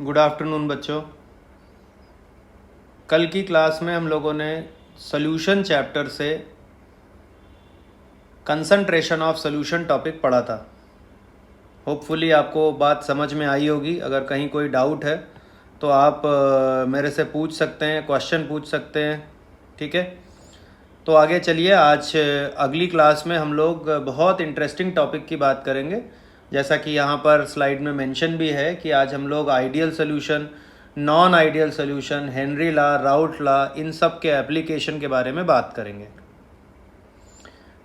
Good afternoon बच्चों। कल की क्लास में हम लोगों ने सॉल्यूशन चैप्टर से कंसंट्रेशन ऑफ सॉल्यूशन टॉपिक पढ़ा था। होपफुली आपको बात समझ में आई होगी। अगर कहीं कोई डाउट है तो आप मेरे से पूछ सकते हैं, क्वेश्चन पूछ सकते हैं। ठीक है, तो आगे चलिए। आज अगली क्लास में हम लोग बहुत इंटरेस्टिंग टॉपिक की बात करेंगे। जैसा कि यहाँ पर स्लाइड में मेंशन भी है कि आज हम लोग ideal solution, non ideal solution, Henry law, Raoult law, इन सब के एप्लीकेशन के बारे में बात करेंगे।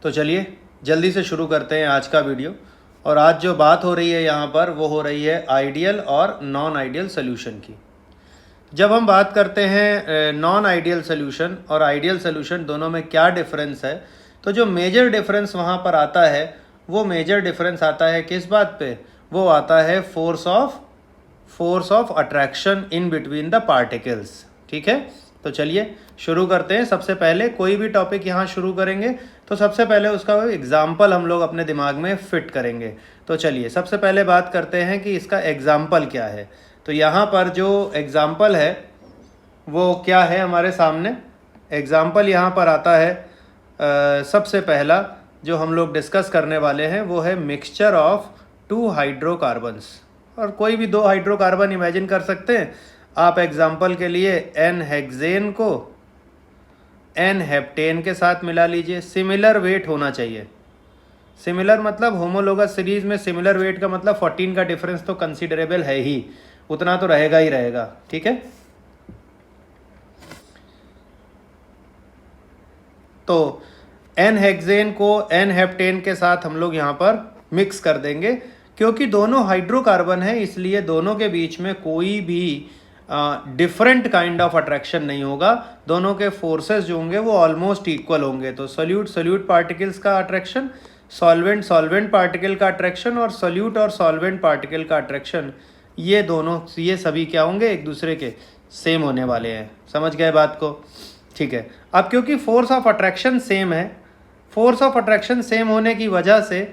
तो चलिए जल्दी से शुरू करते हैं आज का वीडियो। और आज जो बात हो रही है यहाँ पर वो हो रही है आइडियल और नॉन आइडियल सॉल्यूशन की। जब हम बात करते हैं नॉन आइडियल सॉल्यूशन और आइडियल सॉल्यूशन दोनों में क्या डिफरेंस है, तो जो मेजर डिफरेंस वहाँ पर आता है वो मेजर डिफरेंस आता है किस बात पे? वो आता है force of attraction in between the particles. ठीक है, तो चलिए शुरू करते हैं। सबसे पहले कोई भी टॉपिक यहाँ शुरू करेंगे तो सबसे पहले उसका एग्जाम्पल हम लोग अपने दिमाग में फिट करेंगे। तो चलिए सबसे पहले बात करते हैं कि इसका एग्जाम्पल क्या है। तो यहाँ पर जो एग्जाम्पल है वो क्या है हमारे सामने? एग्जाम्पल यहाँ पर आता है सबसे पहला जो हम लोग डिस्कस करने वाले हैं वो है मिक्सचर ऑफ 2 हाइड्रोकार्बन्स। और कोई भी 2 हाइड्रोकार्बन इमेजिन कर सकते हैं आप। एग्जाम्पल के लिए एन हेक्सेन को एन हेप्टेन के साथ मिला लीजिए। सिमिलर वेट होना चाहिए। सिमिलर मतलब होमोलोगस सीरीज में सिमिलर वेट का मतलब 14 का डिफरेंस तो कंसिडरेबल है ही, उतना तो रहेगा ही रहेगा। ठीक है, तो एन हेक्सेन को एन हेप्टेन के साथ हम लोग यहाँ पर मिक्स कर देंगे। क्योंकि दोनों हाइड्रोकार्बन है इसलिए दोनों के बीच में कोई भी डिफरेंट काइंड ऑफ अट्रैक्शन नहीं होगा। दोनों के फोर्सेस जो होंगे वो ऑलमोस्ट इक्वल होंगे। तो सोल्यूट पार्टिकल्स का अट्रैक्शन, सॉल्वेंट पार्टिकल का अट्रैक्शन और सोल्यूट और सॉल्वेंट पार्टिकल का अट्रैक्शन, ये सभी क्या होंगे? एक दूसरे के सेम होने वाले हैं। समझ गए बात को? ठीक है, अब क्योंकि फोर्स ऑफ अट्रैक्शन सेम है, फोर्स ऑफ अट्रैक्शन सेम होने की वजह से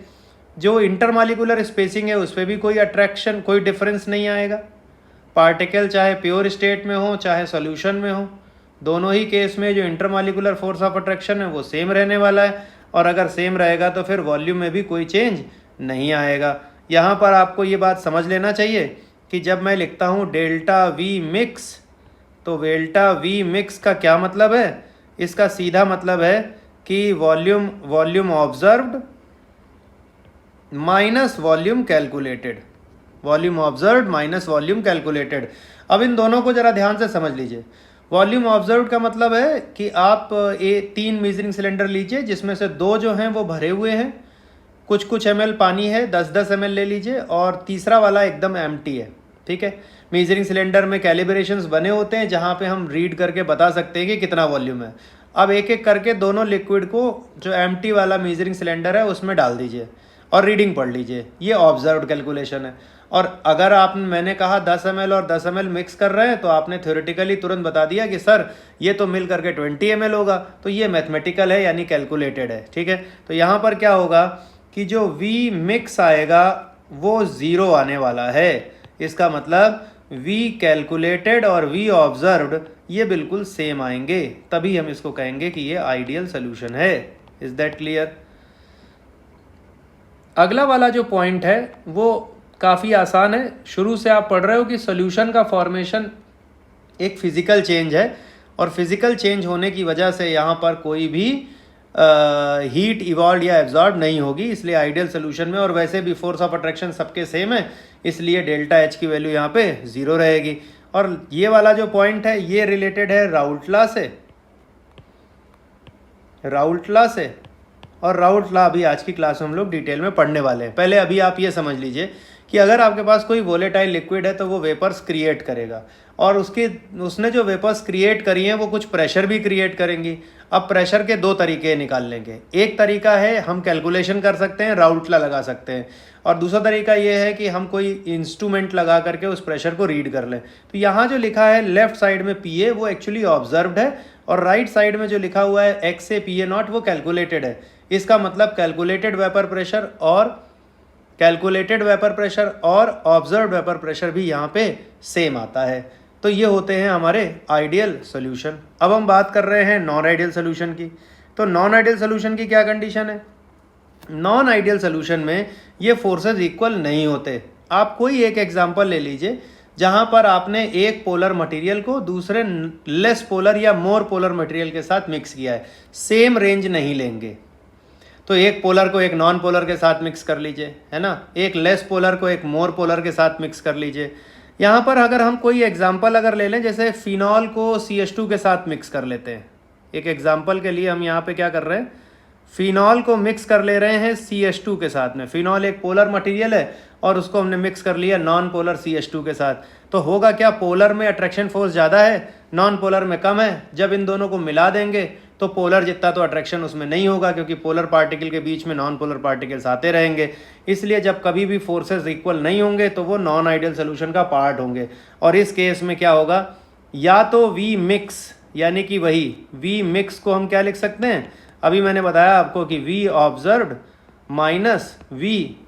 जो इंटरमॉलिक्यूलर स्पेसिंग है उस पर भी कोई अट्रैक्शन, कोई डिफरेंस नहीं आएगा। पार्टिकल चाहे प्योर स्टेट में हो चाहे सॉल्यूशन में हो, दोनों ही केस में जो इंटरमॉलिक्यूलर फोर्स ऑफ अट्रैक्शन है वो सेम रहने वाला है। और अगर सेम रहेगा तो फिर वॉल्यूम में भी कोई चेंज नहीं आएगा। यहाँ पर आपको ये बात समझ लेना चाहिए कि जब मैं लिखता हूँ डेल्टा वी मिक्स, तो डेल्टा वी मिक्स का क्या मतलब है? इसका सीधा मतलब है कि volume observed minus volume calculated. Volume observed minus volume calculated. अब इन दोनों को जरा ध्यान से समझ लीजिए। वॉल्यूम ऑब्जर्व्ड का मतलब है कि आप 3 मेजरिंग सिलेंडर लीजिए जिसमें से 2 जो हैं वो भरे हुए हैं, कुछ ml पानी है, 10 ml ले लीजिए, और तीसरा वाला एकदम एम्प्टी है। ठीक है, मेजरिंग सिलेंडर में कैलिब्रेशंस बने होते हैं जहाँ पे हम रीड करके बता सकते हैं कि कितना वॉल्यूम है। अब एक एक करके दोनों लिक्विड को जो एम्प्टी वाला मेजरिंग सिलेंडर है उसमें डाल दीजिए और रीडिंग पढ़ लीजिए। ये ऑब्जर्व्ड कैलकुलेशन है। और अगर मैंने कहा 10 ml और 10 ml मिक्स कर रहे हैं तो आपने थ्योरेटिकली तुरंत बता दिया कि सर ये तो मिल करके 20 ml होगा, तो ये मैथमेटिकल है यानी कैलकुलेटेड है। ठीक है, तो यहाँ पर क्या होगा कि जो V मिक्स आएगा वो 0 आने वाला है। इसका मतलब V कैलकुलेटेड और V ऑब्जर्व्ड ये बिल्कुल सेम आएंगे, तभी हम इसको कहेंगे कि ये आइडियल सोल्यूशन है। Is that clear? अगला वाला जो पॉइंट है वो काफ़ी आसान है। शुरू से आप पढ़ रहे हो कि सॉल्यूशन का फॉर्मेशन एक फिजिकल चेंज है और फिजिकल चेंज होने की वजह से यहाँ पर कोई भी हीट इवॉल्व या एब्जॉर्ब नहीं होगी, इसलिए आइडियल सोल्यूशन में। और वैसे भी फोर्स ऑफ अट्रैक्शन सबके सेम है इसलिए डेल्टा एच की वैल्यू यहाँ पे 0 रहेगी। और ये वाला जो पॉइंट है ये रिलेटेड है राउल्ट लॉ से। और राउल्ट लॉ अभी आज की क्लास में हम लोग डिटेल में पढ़ने वाले हैं। पहले अभी आप ये समझ लीजिए कि अगर आपके पास कोई वोलेटाइल लिक्विड है तो वो वेपर्स क्रिएट करेगा, और उसने जो वेपर्स क्रिएट करी हैं वो कुछ प्रेशर भी क्रिएट करेंगी। अब प्रेशर के 2 तरीके निकाल लेंगे। एक तरीका है हम कैलकुलेशन कर सकते हैं, राउल्ट लॉ लगा सकते हैं, और दूसरा तरीका ये है कि हम कोई इंस्ट्रूमेंट लगा करके उस प्रेशर को रीड कर लें। तो यहाँ जो लिखा है लेफ्ट साइड में PA वो एक्चुअली ऑब्जर्व्ड है, और राइट साइड में जो लिखा हुआ है x से PA नॉट वो कैलकुलेटेड है। इसका मतलब कैलकुलेटेड वेपर प्रेशर और कैलकुलेटेड वेपर प्रेशर और ऑब्जर्व वेपर प्रेशर भी यहाँ पे सेम आता है। तो ये होते हैं हमारे आइडियल सोल्यूशन। अब हम बात कर रहे हैं नॉन आइडियल सोल्यूशन की। तो नॉन आइडियल सोल्यूशन की क्या कंडीशन है? नॉन आइडियल सोल्यूशन में ये फोर्सेस इक्वल नहीं होते। आप कोई एक एग्जांपल ले लीजिए जहाँ पर आपने एक पोलर मटेरियल को दूसरे लेस पोलर या मोर पोलर मटेरियल के साथ मिक्स किया है, सेम रेंज नहीं लेंगे। तो एक पोलर को एक नॉन पोलर के साथ मिक्स कर लीजिए, है ना, एक लेस पोलर को एक मोर पोलर के साथ मिक्स कर लीजिए। यहाँ पर अगर हम कोई एग्जांपल अगर ले लें, जैसे फिनॉल को CH2 के साथ मिक्स कर लेते हैं। एक एग्जांपल के लिए हम यहाँ पे क्या कर रहे हैं, फिनॉल को मिक्स कर ले रहे हैं CH2 के साथ में। फिनॉल एक पोलर मटेरियल है और उसको हमने मिक्स कर लिया नॉन पोलर CH2 के साथ। तो होगा क्या, पोलर में अट्रैक्शन फोर्स ज़्यादा है, नॉन पोलर में कम है। जब इन दोनों को मिला देंगे तो पोलर जितना तो अट्रैक्शन उसमें नहीं होगा, क्योंकि पोलर पार्टिकल के बीच में नॉन पोलर पार्टिकल्स आते रहेंगे। इसलिए जब कभी भी फोर्सेस इक्वल नहीं होंगे तो वो नॉन आइडियल सोल्यूशन का पार्ट होंगे। और इस केस में क्या होगा, या तो V मिक्स, यानी कि वही V मिक्स को हम क्या लिख सकते हैं, अभी मैंने बताया आपको कि V observed minus V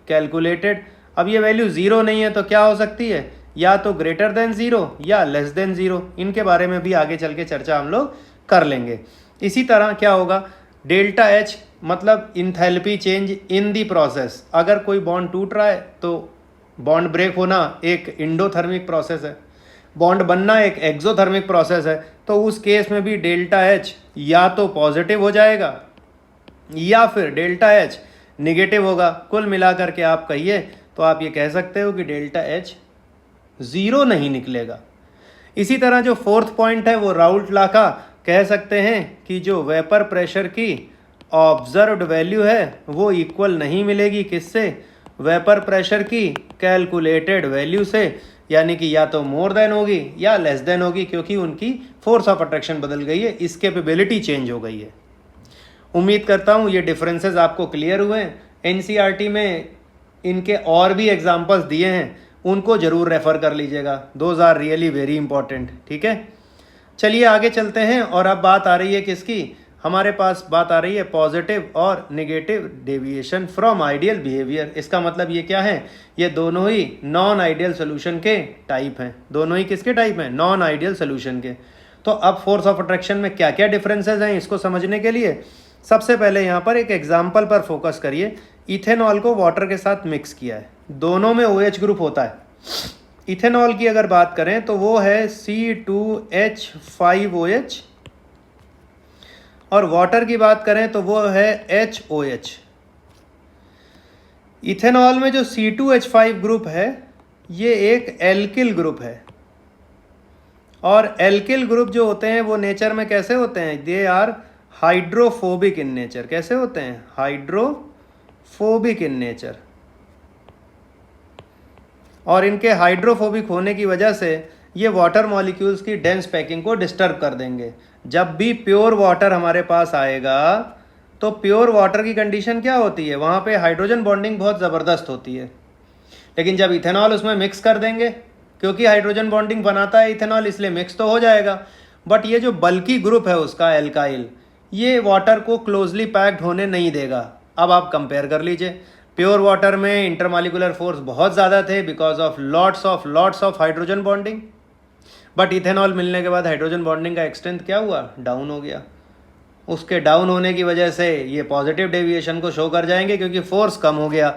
calculated. अब ये वैल्यू ज़ीरो नहीं है तो क्या हो सकती है, या तो ग्रेटर देन ज़ीरो या लेस देन ज़ीरो। इनके बारे में भी आगे चल के चर्चा हम लोग कर लेंगे। इसी तरह क्या होगा, डेल्टा H मतलब enthalpy change in the process. अगर कोई बॉन्ड टूट रहा है तो बॉन्ड ब्रेक होना एक इंडोथर्मिक प्रोसेस है, बॉन्ड बनना एक एक्सोथर्मिक प्रोसेस है। तो उस केस में भी डेल्टा H या तो पॉजिटिव हो जाएगा या फिर डेल्टा H निगेटिव होगा। कुल मिलाकर के आप कहिए तो आप ये कह सकते हो कि डेल्टा H ज़ीरो नहीं निकलेगा। इसी तरह जो फोर्थ पॉइंट है वो राउल्ट लॉ का कह सकते हैं कि जो वेपर प्रेशर की ऑब्जर्व्ड वैल्यू है वो इक्वल नहीं मिलेगी किससे, वेपर प्रेशर की कैलकुलेटेड वैल्यू से। यानी कि या तो मोर देन होगी या लेस देन होगी, क्योंकि उनकी फोर्स ऑफ अट्रैक्शन बदल गई है, इस कैपेबिलिटी चेंज हो गई है। उम्मीद करता हूँ ये डिफरेंसेस आपको क्लियर हुए हैं। NCERT में इनके और भी एग्जांपल्स दिए हैं, उनको ज़रूर रेफ़र कर लीजिएगा। Those are really very important. ठीक है, चलिए आगे चलते हैं। और अब बात आ रही है किसकी, हमारे पास बात आ रही है पॉजिटिव और negative deviation from ideal behaviour. इसका मतलब ये क्या है, ये दोनों ही नॉन आइडियल सोल्यूशन के टाइप हैं। दोनों ही किसके टाइप हैं, नॉन आइडियल सोल्यूशन के। तो अब फोर्स ऑफ अट्रैक्शन में क्या क्या डिफरेंसेस हैं, इसको समझने के लिए सबसे पहले यहाँ पर एक एग्जाम्पल पर फोकस करिए। इथेनॉल को वाटर के साथ मिक्स किया है, दोनों में OH ग्रुप होता है। इथेनॉल की अगर बात करें तो वो है C2H5OH, और वाटर की बात करें तो वो है HOH। इथेनॉल में जो C2H5 ग्रुप है ये एक एल्किल ग्रुप है, और एल्किल ग्रुप जो होते हैं वो नेचर में कैसे होते हैं, they are hydrophobic in nature. कैसे होते हैं, हाइड्रोफोबिक इन नेचर। और इनके हाइड्रोफोबिक होने की वजह से ये वाटर मॉलिक्यूल्स की डेंस पैकिंग को डिस्टर्ब कर देंगे। जब भी प्योर वाटर हमारे पास आएगा तो प्योर वाटर की कंडीशन क्या होती है, वहाँ पे हाइड्रोजन बॉन्डिंग बहुत ज़बरदस्त होती है। लेकिन जब इथेनॉल उसमें मिक्स कर देंगे, क्योंकि हाइड्रोजन बॉन्डिंग बनाता है इथेनॉल, इसलिए मिक्स तो हो जाएगा, बट ये जो बल्की ग्रुप है उसका एल्काइल, ये वाटर को क्लोजली पैक्ड होने नहीं देगा। अब आप कंपेयर कर लीजिए, प्योर वाटर में इंटरमॉलिक्यूलर फोर्स बहुत ज़्यादा थे because of lots of hydrogen bonding, but ethanol मिलने के बाद हाइड्रोजन बॉन्डिंग का एक्सटेंथ क्या हुआ, डाउन हो गया। उसके डाउन होने की वजह से ये पॉजिटिव डेविएशन को शो कर जाएंगे, क्योंकि फोर्स कम हो गया।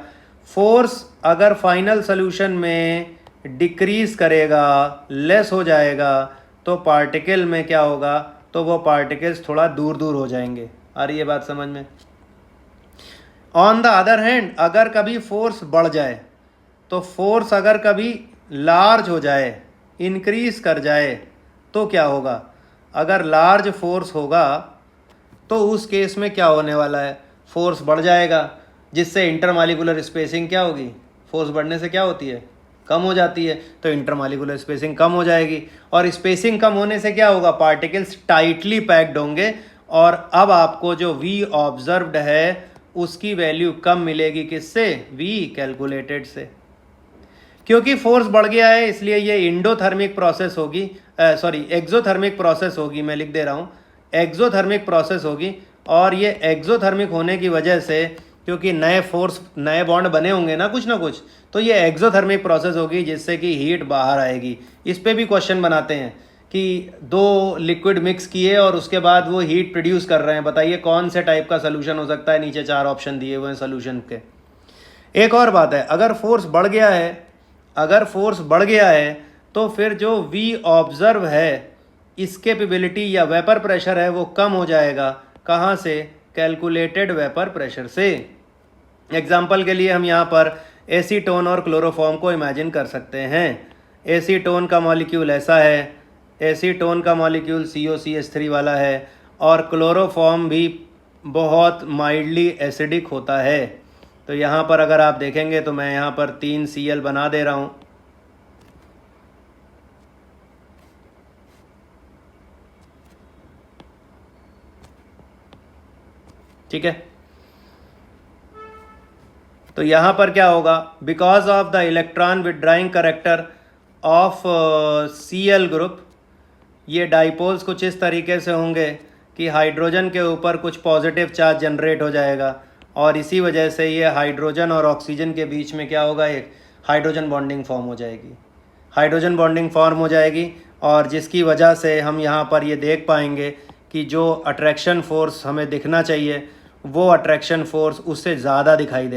फोर्स अगर फाइनल सोल्यूशन में डिक्रीज करेगा, लेस हो जाएगा, तो पार्टिकल में क्या होगा, तो वो पार्टिकल्स थोड़ा दूर दूर हो जाएंगे। आ रही है बात समझ में। ऑन द अदर हैंड, अगर कभी फोर्स बढ़ जाए, तो फोर्स अगर कभी लार्ज हो जाए, इंक्रीज कर जाए, तो क्या होगा, अगर लार्ज फोर्स होगा तो उस केस में क्या होने वाला है, फोर्स बढ़ जाएगा, जिससे इंटरमॉलिक्यूलर स्पेसिंग क्या होगी, फोर्स बढ़ने से क्या होती है, कम हो जाती है। तो इंटरमॉलिक्यूलर स्पेसिंग कम हो जाएगी, और स्पेसिंग कम होने से क्या होगा, पार्टिकल्स टाइटली पैक्ड होंगे। और अब आपको जो V ऑब्जर्व्ड है उसकी वैल्यू कम मिलेगी, किससे, V कैलकुलेटेड से। क्योंकि फोर्स बढ़ गया है इसलिए ये इंडोथर्मिक प्रोसेस होगी, एक्सोथर्मिक प्रोसेस होगी, मैं लिख दे रहा हूँ, एक्सोथर्मिक प्रोसेस होगी। और ये एक्सोथर्मिक होने की वजह से, क्योंकि नए बॉन्ड बने होंगे ना कुछ, तो ये एक्सोथर्मिक प्रोसेस होगी जिससे कि हीट बाहर आएगी। इस पे भी क्वेश्चन बनाते हैं कि दो लिक्विड मिक्स किए और उसके बाद वो हीट प्रोड्यूस कर रहे हैं, बताइए कौन से टाइप का सोल्यूशन हो सकता है। नीचे 4 ऑप्शन दिए हुए हैं सोल्यूशन के। एक और बात है, अगर फोर्स बढ़ गया है तो फिर जो वी ऑब्जर्व है इस कैपेबिलिटी या वेपर प्रेशर है वो कम हो जाएगा। कहाँ से? कैलकुलेटेड वेपर प्रेशर से। एग्जाम्पल के लिए हम यहाँ पर एसीटोन और क्लोरोफॉर्म को इमेजिन कर सकते हैं। एसीटोन का मॉलिक्यूल ऐसा है, एसीटोन का मॉलिक्यूल COCH3 वाला है, और क्लोरोफॉर्म भी बहुत माइल्डली एसिडिक होता है। तो यहाँ पर अगर आप देखेंगे तो मैं यहाँ पर 3 Cl बना दे रहा हूँ। ठीक है, तो यहाँ पर क्या होगा? Because of the electron withdrawing character of Cl group, ये डाइपोल्स कुछ इस तरीके से होंगे कि हाइड्रोजन के ऊपर कुछ पॉजिटिव चार्ज जनरेट हो जाएगा, और इसी वजह से ये हाइड्रोजन और ऑक्सीजन के बीच में क्या होगा? एक हाइड्रोजन बॉन्डिंग फॉर्म हो जाएगी। और जिसकी वजह से हम यहाँ पर ये देख पाएंगे कि जो अट्रैक्शन फोर्स हमें दिखना चाहिए वो अट्रैक्शन फोर्स उससे ज़्यादा दिखाई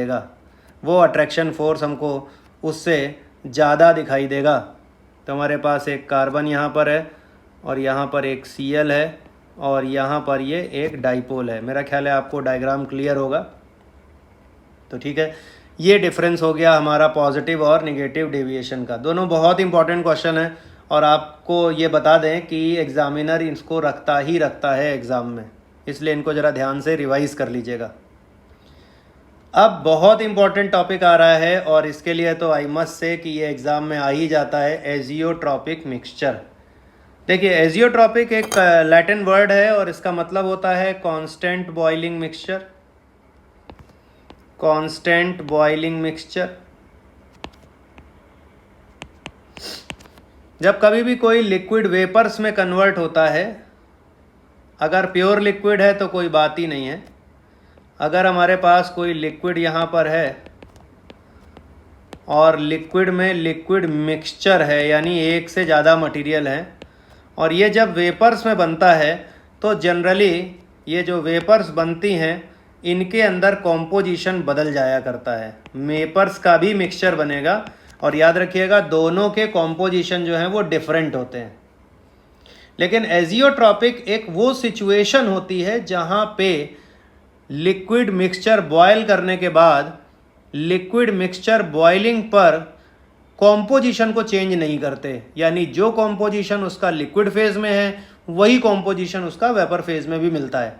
देगा। तो हमारे पास एक कार्बन यहाँ पर है, और यहाँ पर एक Cl है, और यहाँ पर ये एक डाइपोल है। मेरा ख्याल है आपको डायग्राम क्लियर होगा। तो ठीक है, ये डिफरेंस हो गया हमारा पॉजिटिव और नेगेटिव डेविएशन का। दोनों बहुत इंपॉर्टेंट क्वेश्चन है, और आपको ये बता दें कि एग्ज़ामिनर इसको रखता है एग्ज़ाम में, इसलिए इनको ज़रा ध्यान से रिवाइज़ कर लीजिएगा। अब बहुत इंपॉर्टेंट टॉपिक आ रहा है, और इसके लिए तो आई मस्ट से कि ये एग्ज़ाम में आ ही जाता है, एजियोट्रॉपिक मिक्सचर। देखिए, एजियोट्रॉपिक एक लैटिन वर्ड है और इसका मतलब होता है कांस्टेंट बॉइलिंग मिक्सचर। जब कभी भी कोई लिक्विड वेपर्स में कन्वर्ट होता है, अगर प्योर लिक्विड है तो कोई बात ही नहीं है। अगर हमारे पास कोई लिक्विड यहाँ पर है और लिक्विड में लिक्विड मिक्सचर है, यानी एक से ज़्यादा मटेरियल है, और ये जब वेपर्स में बनता है तो जनरली ये जो वेपर्स बनती हैं इनके अंदर कॉम्पोजिशन बदल जाया करता है। वेपर्स का भी मिक्सचर बनेगा, और याद रखिएगा दोनों के कॉम्पोजिशन जो हैं वो डिफरेंट होते हैं। लेकिन एजियोट्रॉपिक एक वो सिचुएशन होती है जहाँ पे लिक्विड मिक्सचर बॉयल करने के बाद लिक्विड मिक्सचर बॉइलिंग पर कॉम्पोजिशन को चेंज नहीं करते, यानी जो कॉम्पोजिशन उसका लिक्विड फेज में है वही कॉम्पोजिशन उसका वेपर फेज में भी मिलता है।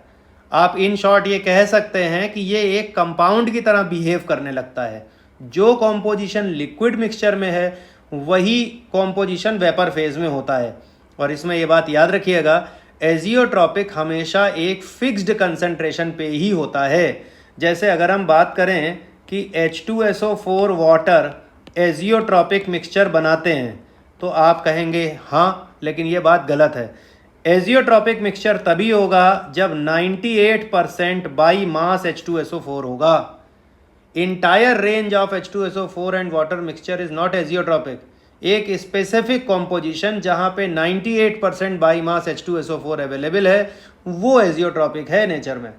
आप इन शॉर्ट ये कह सकते हैं कि ये एक कंपाउंड की तरह बिहेव करने लगता है। जो कॉम्पोजिशन लिक्विड मिक्सचर में है वही कॉम्पोजिशन वेपर फेज में होता है। और इसमें ये बात याद रखिएगा, एजियोट्रॉपिक हमेशा एक फिक्स्ड कंसंट्रेशन पे ही होता है। जैसे अगर हम बात करें कि H2SO4 वाटर एजियोट्रॉपिक मिक्सचर बनाते हैं तो आप कहेंगे हाँ, लेकिन ये बात गलत है। एजियोट्रॉपिक मिक्सचर तभी होगा जब 98% बाई मास H2SO4 होगा। Entire range of H2SO4 and water mixture is not azeotropic. एक स्पेसिफिक कॉम्पोजिशन जहाँ पे 98% बाई मास H2SO4 अवेलेबल है वो एजियोट्रॉपिक है नेचर में।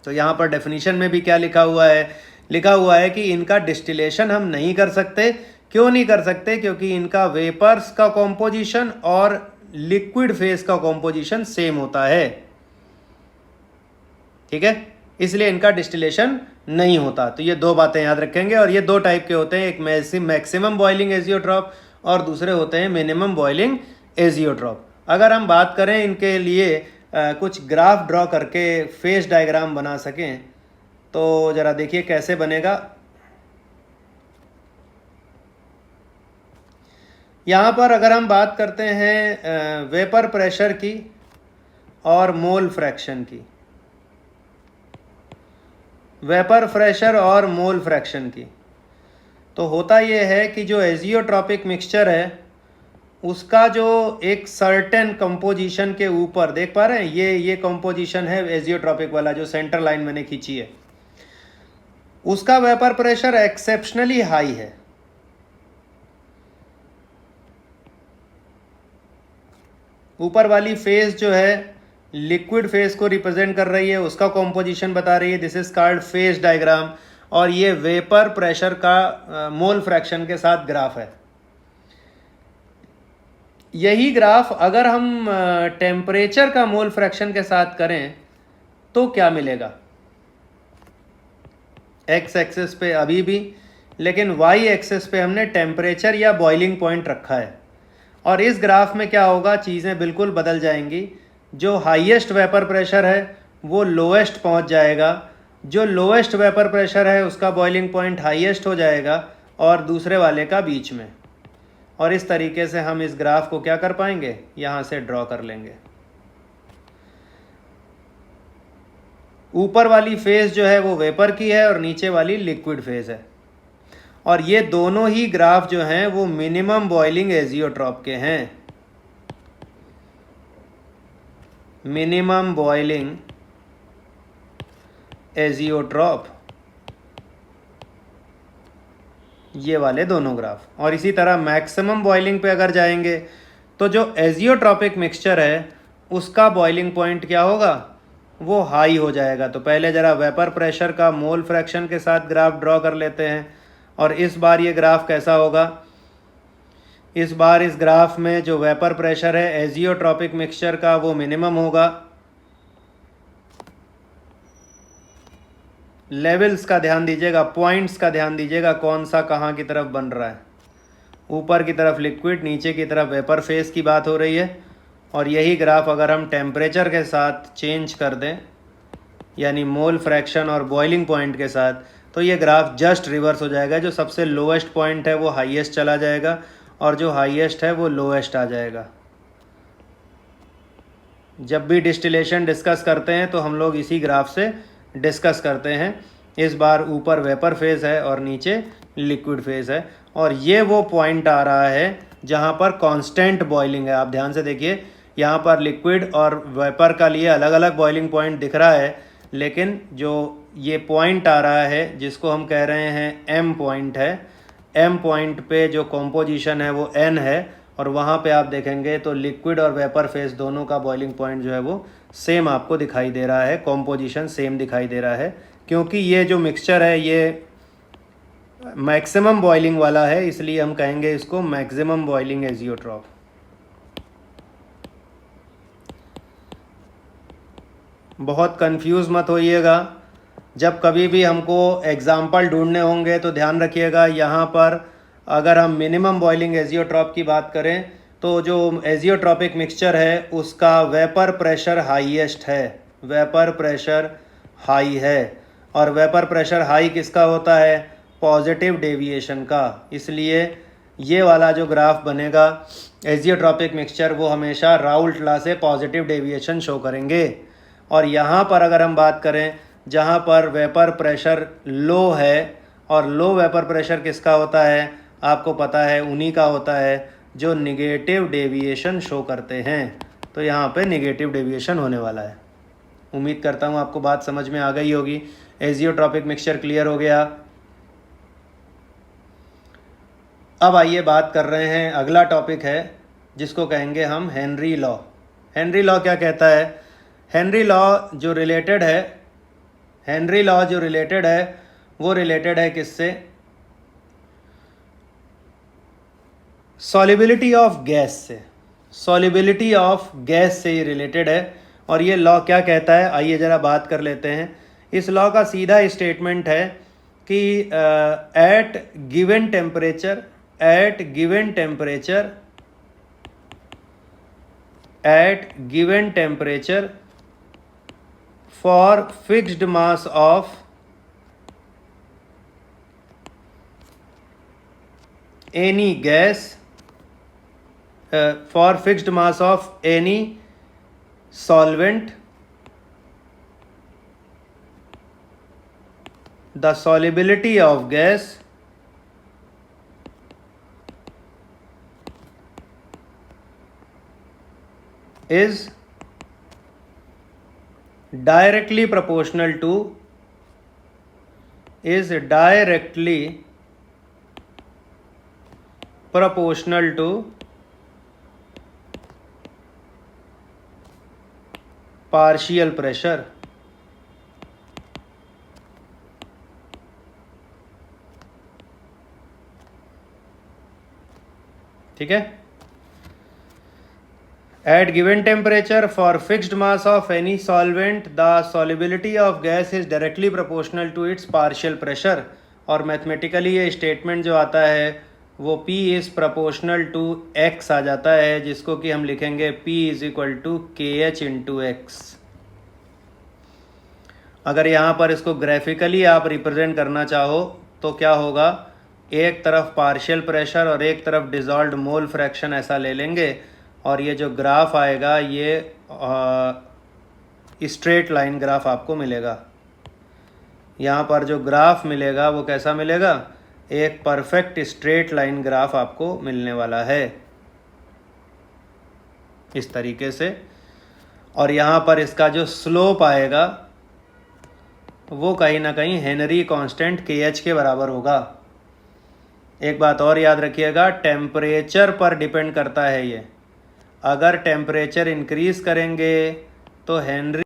तो यहाँ पर डेफिनेशन में भी क्या लिखा हुआ है कि इनका डिस्टिलेशन हम नहीं कर सकते। क्यों नहीं कर सकते? क्योंकि इनका वेपर्स का कॉम्पोजिशन और लिक्विड फेज का कॉम्पोजिशन सेम होता है। ठीक है, इसलिए इनका डिस्टिलेशन नहीं होता। तो ये दो बातें याद रखेंगे, और ये दो टाइप के होते हैं, एक मैक्सिमम बॉइलिंग एजियोट्रॉप और दूसरे होते हैं मिनिमम बॉइलिंग एजियोट्रॉप। अगर हम बात करें इनके लिए कुछ ग्राफ ड्रॉ करके फेज डायग्राम बना सकें तो ज़रा देखिए कैसे बनेगा। यहाँ पर अगर हम बात करते हैं वेपर प्रेशर की और मोल फ्रैक्शन की, वेपर प्रेशर और मोल फ्रैक्शन की, तो होता ये है कि जो एजियोट्रॉपिक मिक्सचर है उसका जो एक सर्टेन कंपोजिशन के ऊपर, देख पा रहे हैं ये कंपोजिशन है एजियोट्रॉपिक वाला जो सेंटर लाइन मैंने खींची है। उसका वेपर प्रेशर एक्सेप्शनली हाई है। ऊपर वाली फेज जो है लिक्विड फेज को रिप्रेजेंट कर रही है, उसका कॉम्पोजिशन बता रही है, this is called phase diagram. और ये वेपर प्रेशर का मोल फ्रैक्शन के साथ ग्राफ है। यही ग्राफ अगर हम टेम्परेचर का मोल फ्रैक्शन के साथ करें तो क्या मिलेगा, एक्स एक्सिस पे अभी भी, लेकिन वाई एक्सिस पे हमने टेम्परेचर या बॉइलिंग पॉइंट रखा है। और इस ग्राफ में क्या होगा, चीज़ें बिल्कुल बदल जाएंगी। जो हाईएस्ट वेपर प्रेशर है वो लोएस्ट पहुंच जाएगा, जो लोएस्ट वेपर प्रेशर है उसका बॉइलिंग पॉइंट हाईएस्ट हो जाएगा और दूसरे वाले का बीच में। और इस तरीके से हम इस ग्राफ को क्या कर पाएंगे, यहाँ से ड्रॉ कर लेंगे। ऊपर वाली फेज जो है वो वेपर की है और नीचे वाली लिक्विड फेज है। और ये दोनों ही ग्राफ जो हैं वो मिनिमम बॉइलिंग एजियोट्रॉप के हैं। मिनिमम बॉइलिंग एजियोट्रॉप, ये वाले दोनों ग्राफ। और इसी तरह मैक्सिमम बॉइलिंग पे अगर जाएंगे तो जो एजियोट्रॉपिक मिक्सचर है उसका बॉइलिंग पॉइंट क्या होगा, वो हाई हो जाएगा। तो पहले ज़रा वेपर प्रेशर का मोल फ्रैक्शन के साथ ग्राफ ड्रॉ कर लेते हैं। और इस बार ये ग्राफ कैसा होगा, इस बार इस ग्राफ में जो वेपर प्रेशर है एजियोट्रॉपिक मिक्सचर का वो मिनिमम होगा। लेवल्स का ध्यान दीजिएगा, पॉइंट्स का ध्यान दीजिएगा, कौन सा कहाँ की तरफ बन रहा है। ऊपर की तरफ लिक्विड, नीचे की तरफ वेपर फेज की बात हो रही है। और यही ग्राफ अगर हम टेम्परेचर के साथ चेंज कर दें, यानी मोल फ्रैक्शन और बॉइलिंग पॉइंट के साथ, तो ये ग्राफ जस्ट रिवर्स हो जाएगा। जो सबसे लोएस्ट पॉइंट है वो हाईएस्ट चला जाएगा और जो हाईएस्ट है वो लोएस्ट आ जाएगा। जब भी डिस्टिलेशन डिस्कस करते हैं तो हम लोग इसी ग्राफ से डिस्कस करते हैं। इस बार ऊपर वेपर फेज है और नीचे लिक्विड फेज है। और ये वो पॉइंट आ रहा है जहाँ पर कांस्टेंट बॉइलिंग है। आप ध्यान से देखिए, यहाँ पर लिक्विड और वेपर का लिए अलग अलग बॉइलिंग पॉइंट दिख रहा है, लेकिन जो ये पॉइंट आ रहा है जिसको हम कह रहे हैं एम पॉइंट है, एम पॉइंट पे जो कॉम्पोजिशन है वो एन है। और वहाँ पे आप देखेंगे तो लिक्विड और वेपर फेज दोनों का बॉइलिंग पॉइंट जो है वो सेम आपको दिखाई दे रहा है, कॉम्पोजिशन सेम दिखाई दे रहा है, क्योंकि ये जो मिक्सचर है ये मैक्सिमम बॉइलिंग वाला है, इसलिए हम कहेंगे इसको मैक्सिमम बॉइलिंग एजियोट्रॉप। बहुत कंफ्यूज मत होइएगा। जब कभी भी हमको एग्जाम्पल ढूंढने होंगे तो ध्यान रखिएगा, यहाँ पर अगर हम मिनिमम बॉइलिंग एजियोट्रॉप की बात करें तो जो एजियोट्रॉपिक मिक्सचर है उसका वेपर प्रेशर हाईएस्ट है, वेपर प्रेशर हाई है। और वेपर प्रेशर हाई किसका होता है, पॉजिटिव डेविएशन का। इसलिए ये वाला जो ग्राफ बनेगा एजियोट्रॉपिक मिक्सचर वो हमेशा राउल्ट लॉ से पॉजिटिव डेविएशन शो करेंगे। और यहाँ पर अगर हम बात करें जहाँ पर वेपर प्रेशर लो है, और लो वेपर प्रेशर किसका होता है आपको पता है, उन्हीं का होता है जो निगेटिव डेविएशन शो करते हैं। तो यहाँ पे निगेटिव डेविएशन होने वाला है। उम्मीद करता हूँ आपको बात समझ में आ गई होगी। एजियोट्रॉपिक मिक्सचर क्लियर हो गया। अब आइए बात कर रहे हैं, अगला टॉपिक है जिसको कहेंगे हम हेनरी लॉ। हेनरी लॉ क्या कहता है, हेनरी लॉ जो रिलेटेड है, हेनरी लॉ जो रिलेटेड है वो रिलेटेड है किससे, सॉल्युबिलिटी ऑफ गैस से, सॉल्युबिलिटी ऑफ गैस से ये रिलेटेड है। और ये लॉ क्या कहता है आइए ज़रा बात कर लेते हैं। इस लॉ का सीधा स्टेटमेंट है कि at given temperature, at given temperature, at given temperature for fixed mass of any gas, for fixed mass of any solvent, the solubility of gas is directly proportional to is directly proportional to partial pressure। ठीक है। At given temperature for fixed mass of any solvent, the solubility of gas is directly proportional to its partial pressure। और mathematically ये statement जो आता है वो P is proportional to X आ जाता है, जिसको कि हम लिखेंगे P is equal to KH into X. अगर यहाँ पर इसको ग्राफिकली आप रिप्रेजेंट करना चाहो तो क्या होगा, एक तरफ पार्शियल प्रेशर और एक तरफ डिजॉल्व्ड मोल फ्रैक्शन ऐसा ले लेंगे, और ये जो ग्राफ आएगा ये स्ट्रेट लाइन ग्राफ आपको मिलेगा। यहाँ पर जो ग्राफ मिलेगा वो कैसा मिलेगा, एक परफेक्ट स्ट्रेट लाइन ग्राफ आपको मिलने वाला है इस तरीके से। और यहाँ पर इसका जो स्लोप आएगा वो कहीं ना कहीं हेनरी कांस्टेंट KH के बराबर होगा। एक बात और याद रखिएगा, टेम्परेचर पर डिपेंड करता है ये। अगर टेम्परेचर इंक्रीज़ करेंगे तो हेनरी